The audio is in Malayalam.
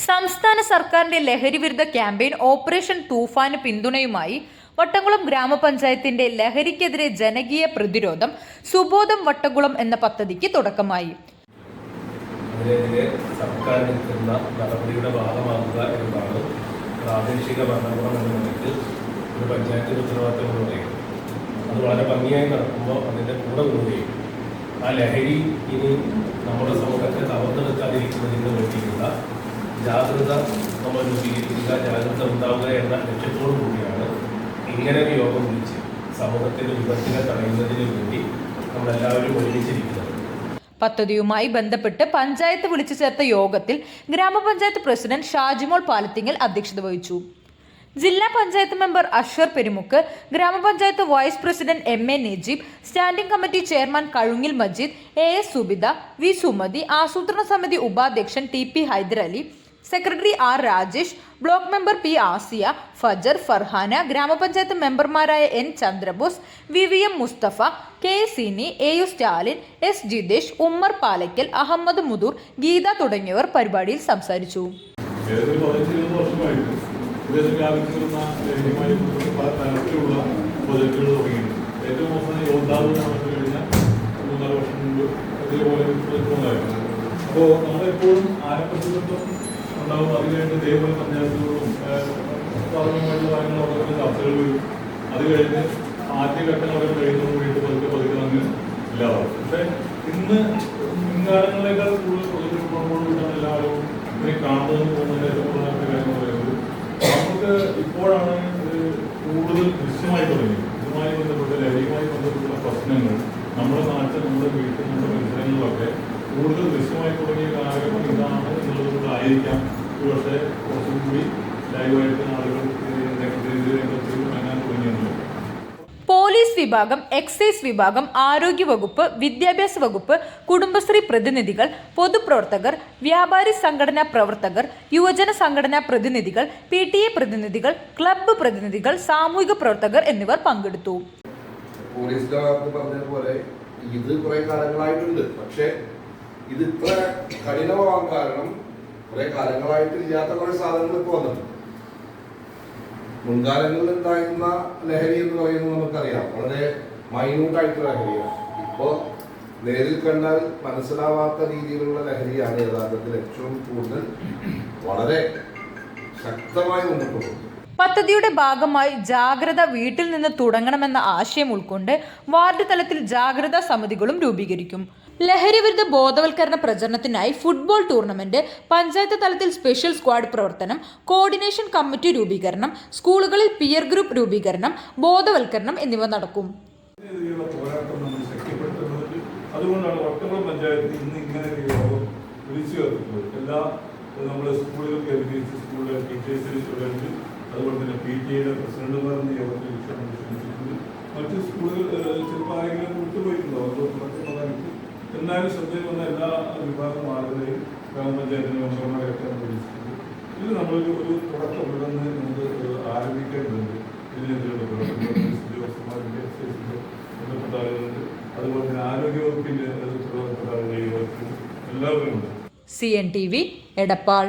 സംസ്ഥാന സർക്കാരിന്റെ ലഹരിവിരുദ്ധ ക്യാമ്പയിൻ ഓപ്പറേഷൻ തൂഫാന് പിന്തുണയുമായി വട്ടംകുളം ഗ്രാമപഞ്ചായത്തിന്റെ ലഹരിക്കെതിരെ ജനകീയ പ്രതിരോധം സുബോധം വട്ടംകുളം എന്ന പദ്ധതിക്ക് തുടക്കമായി. അതിനെതിരെ സർക്കാർ എടുക്കുന്ന നടപടിയുടെ ഭാഗമാക്കുക എന്നതാണ് പ്രാദേശിക ഭരണകൂടം എന്ന നിലയ്ക്ക് ഒരു പഞ്ചായത്തിന്റെ ഉത്തരവാദിത്തം എന്ന് പറയുന്നത്. അത് വളരെ ഭംഗിയായി നടക്കുമ്പോൾ അതിൻ്റെ കൂടെ കൂടുകയും ആ ലഹരി ഇനി നമ്മുടെ സമൂഹത്തെ കവർന്നെടുക്കാതിരിക്കുന്നതിന് വേണ്ടിയുള്ള ജാഗ്രത നമ്മൾ രൂപീകരിക്കുക, ജാഗ്രത ഉണ്ടാവുക എന്ന ലക്ഷ്യത്തോടു കൂടിയാണ് ഇങ്ങനെ ഒരു യോഗം വിളിച്ച് സമൂഹത്തിൻ്റെ വിപത്തിനെ തടയുന്നതിന് വേണ്ടി നമ്മളെല്ലാവരും ഒരുമിച്ചിരിക്കുന്നത്. പദ്ധതിയുമായി ബന്ധപ്പെട്ട് പഞ്ചായത്ത് വിളിച്ചു ചേർത്ത യോഗത്തിൽ ഗ്രാമപഞ്ചായത്ത് പ്രസിഡന്റ് ഷാജിമോൾ പാലത്തിങ്ങൽ അധ്യക്ഷത വഹിച്ചു. ജില്ലാ പഞ്ചായത്ത് മെമ്പർ അഷ്വർ പെരുമുക്ക്, ഗ്രാമപഞ്ചായത്ത് vice president M A. Najeeb, standing committee chairman കഴുങ്ങിൽ മജീദ്, എ.എസ്. സുബിത, വി. സുമതി, ആസൂത്രണ സമിതി ഉപാധ്യക്ഷൻ T P. Haidarali, secretary R. Rajesh, block member P. Asiya, Fajar, Farhana, ഗ്രാമപഞ്ചായത്ത് മെമ്പർമാരായ N. Chandrabose, V M. Musthafa, K. Seeni, A U. Stalin, S. Jithesh, Ummer Palakkal, Ahammed Mudur, Geetha തുടങ്ങിയവർ പരിപാടിയിൽ സംസാരിച്ചു. വ്യാപിച്ചിരുന്ന ലഹരിയുമായി പല തരത്തിലുള്ള പ്രോജക്റ്റുകൾ തുടങ്ങിയിട്ടുണ്ട്. ഏറ്റവും അവസാനം യോദ്ധാവ് നടത്തി കഴിഞ്ഞ 3-4 വർഷം മുമ്പ് ഇതേപോലെ പ്രോജക്റ്റുണ്ടായിരുന്നു. അപ്പോൾ നമ്മളെപ്പോഴും ആരംഭത്തിലും ഉണ്ടാവും. അത് കഴിഞ്ഞ് ഇതേപോലെ പഞ്ചായത്തുകളും പ്രാഥമികമായിട്ടുള്ള കാര്യങ്ങളൊക്കെ ചർച്ചകൾ വരും. അത് കഴിഞ്ഞ് ആദ്യഘട്ടങ്ങളൊക്കെ കഴിയുന്നതോട് കൂടിയിട്ട് പതുക്കെ അങ്ങ് ഇല്ലാതാവും. പക്ഷേ ഇന്ന് മുൻകാലങ്ങളേക്കാൾ കൂടുതൽ പ്രോജക്റ്റ് കൊണ്ടുകൊണ്ടാണ് എല്ലാവരും ഇതിനെ കാണുന്നതെന്ന് പോകുന്നതിന് ഏറ്റവും പ്രധാനപ്പെട്ട കാര്യം പറയുന്നത് നമുക്ക് ഇപ്പോഴാണ് കൂടുതൽ ദൃശ്യമായി തുടങ്ങിയത്. ഇതുമായി ബന്ധപ്പെട്ട ലഹരിയുമായി ബന്ധപ്പെട്ടുള്ള പ്രശ്നങ്ങൾ നമ്മുടെ നാട്ടിൽ, നമ്മുടെ വീട്ടിൽ, നമ്മുടെ പരിസരങ്ങളിലൊക്കെ കൂടുതൽ ദൃശ്യമായി തുടങ്ങിയ കാലഘട്ടം ഇതാണ് എന്നുള്ളതുകൊണ്ടായിരിക്കാം പക്ഷേ കുറച്ചും കൂടി ലൈവായിട്ട് ആളുകൾ ഇറങ്ങാൻ തുടങ്ങിയെന്നുള്ളത്. പോലീസ് വിഭാഗം, എക്സൈസ് വിഭാഗം, ആരോഗ്യ വകുപ്പ്, വിദ്യാഭ്യാസ വകുപ്പ്, കുടുംബശ്രീ പ്രതിനിധികൾ, പൊതുപ്രവർത്തകർ, വ്യാപാരി സംഘടനാ പ്രവർത്തകർ, യുവജന സംഘടനാ പ്രതിനിധികൾ, PTA പ്രതിനിധികൾ, ക്ലബ്ബ് പ്രതിനിധികൾ, സാമൂഹിക പ്രവർത്തകർ എന്നിവർ പങ്കെടുത്തു. പോലീസിന്റെ പറഞ്ഞതുപോലെ ഇത് കുറെ കാലങ്ങളായിട്ടുണ്ട്. പക്ഷേ ഇത് ഇത്ര കഠിനമാകാൻ കാരണം കുറെ കാലങ്ങളായിട്ട് ഇല്ലാത്ത കുറെ സാധനങ്ങൾ ഇപ്പോൾ വന്നിട്ടുണ്ട്. മുൻകാലങ്ങളിൽ ഉണ്ടായിരുന്ന ലഹരി എന്ന് പറയുന്നത് നമുക്കറിയാം, വളരെ മൈന്യൂട്ടായിട്ടുള്ള ലഹരിയാണ്. ഇപ്പോൾ നേരിൽ കണ്ടാൽ മനസ്സിലാവാത്ത രീതിയിലുള്ള ലഹരിയാണ് യഥാർത്ഥത്തിൽ ഏറ്റവും കൂടുതൽ വളരെ ശക്തമായി മുന്നോട്ട് പോകുന്നത്. പദ്ധതിയുടെ ഭാഗമായി ജാഗ്രത വീട്ടിൽ നിന്ന് തുടങ്ങണമെന്ന ആശയം ഉൾക്കൊണ്ട് വാർഡ് തലത്തിൽ ജാഗ്രതാ സമിതികളും രൂപീകരിക്കും. ലഹരിവിരുദ്ധ ബോധവൽക്കരണ പ്രചരണത്തിനായി ഫുട്ബോൾ ടൂർണമെന്റ്, പഞ്ചായത്ത് തലത്തിൽ സ്പെഷ്യൽ സ്ക്വാഡ് പ്രവർത്തനം, കോർഡിനേഷൻ കമ്മിറ്റി രൂപീകരണം, സ്കൂളുകളിൽ പിയർ ഗ്രൂപ്പ് രൂപീകരണം, ബോധവൽക്കരണം എന്നിവ നടക്കും. അതുകൊണ്ടാണ് വട്ടംകുളം പഞ്ചായത്ത് ഇന്ന് ഇങ്ങനെ ഒരു യോഗം വിളിച്ചു ചേർത്തിട്ടുള്ളത്. എല്ലാ നമ്മുടെ സ്കൂളുകൾ കേന്ദ്രീകരിച്ച് സ്കൂളിലെ ടീച്ചേഴ്സിന് സ്റ്റുഡൻറ്റ്, അതുപോലെ തന്നെ PTA പ്രസിഡന്റുമാരെന്ന യോഗത്തിൽ ക്ഷണിച്ചിട്ടുണ്ട്. മറ്റ് സ്കൂളുകൾ ചിലപ്പോൾ ആരെങ്കിലും വിട്ടുപോയിട്ടുണ്ടോ മറ്റു എന്നാലും ശ്രദ്ധയിൽ വന്ന എല്ലാ വിഭാഗം ആളുകളെയും ഗ്രാമപഞ്ചായത്തിന് മെമ്പർമാരെയൊക്കെ നമ്മൾ വിളിച്ചിട്ടുണ്ട്. ഇത് നമ്മളൊരു തുടക്കം ഇവിടുന്ന് നമുക്ക് ആരംഭിക്കേണ്ടതുണ്ട്. ഇതിനെതിരെയുള്ള ഉദ്യോഗസ്ഥന്മാരുടെ ബന്ധപ്പെട്ട ആളുകളുണ്ട്, അതുപോലെ തന്നെ ആരോഗ്യവകുപ്പിൻ്റെ ഉത്തരവാദിത്തപ്പെട്ട ആളുകൾ എല്ലാവരും ഉണ്ട്. CNTV എടപ്പാൾ.